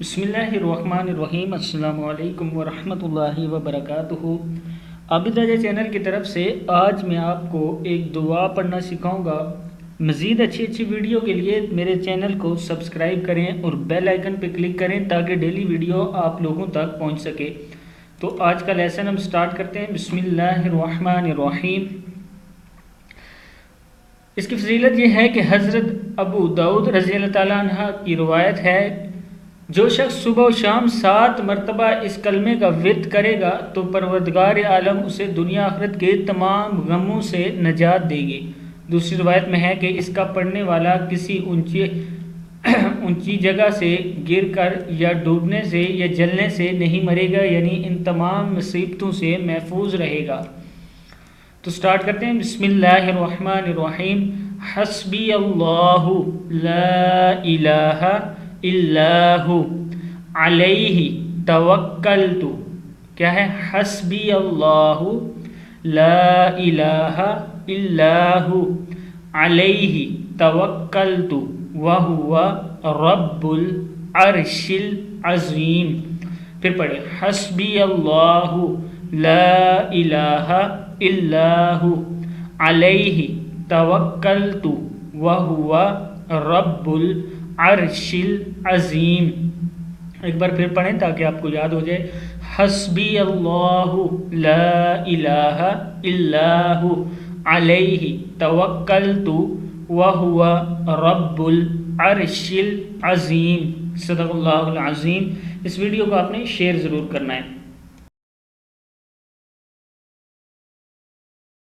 بسم اللہ الرحمن الرحیم۔ السلام علیکم ورحمۃ اللہ وبرکاتہ۔ عابد راجہ چینل کی طرف سے آج میں آپ کو ایک دعا پڑھنا سکھاؤں گا۔ مزید اچھی ویڈیو کے لیے میرے چینل کو سبسکرائب کریں اور بیل آئیکن پہ کلک کریں تاکہ ڈیلی ویڈیو آپ لوگوں تک پہنچ سکے۔ تو آج کا لیسن ہم سٹارٹ کرتے ہیں۔ بسم اللہ الرحمن الرحیم۔ اس کی فضیلت یہ ہے کہ حضرت ابو داؤد رضی اللہ تعالیٰ عنہ کی روایت ہے، جو شخص صبح و شام 7 مرتبہ اس کلمے کا ورد کرے گا تو پروردگار عالم اسے دنیا آخرت کے تمام غموں سے نجات دے گی۔ دوسری روایت میں ہے کہ اس کا پڑھنے والا کسی اونچی جگہ سے گر کر یا ڈوبنے سے یا جلنے سے نہیں مرے گا، یعنی ان تمام مصیبتوں سے محفوظ رہے گا۔ تو سٹارٹ کرتے ہیں۔ بسم اللہ الرحمن الرحیم۔ حسبی اللہ لا الہ الا ہو علیہ توکلت۔ کیا ہے؟ حسبی اللہ لا الہ الا ہو علیہ توکلت وہو رب العرش العظیم۔ پھر پڑھیں، حسبی اللہ لا الہ الا ہو علیہ توکلت وہو رب العرش العظیم۔ ایک بار پھر پڑھیں تاکہ آپ کو یاد ہو جائے۔ حسبی اللہ لا الہ الا ہو علیہ توکلت وہو رب العرش العظیم۔ صدق اللہ العظیم۔ اس ویڈیو کو آپ نے شیئر ضرور کرنا ہے۔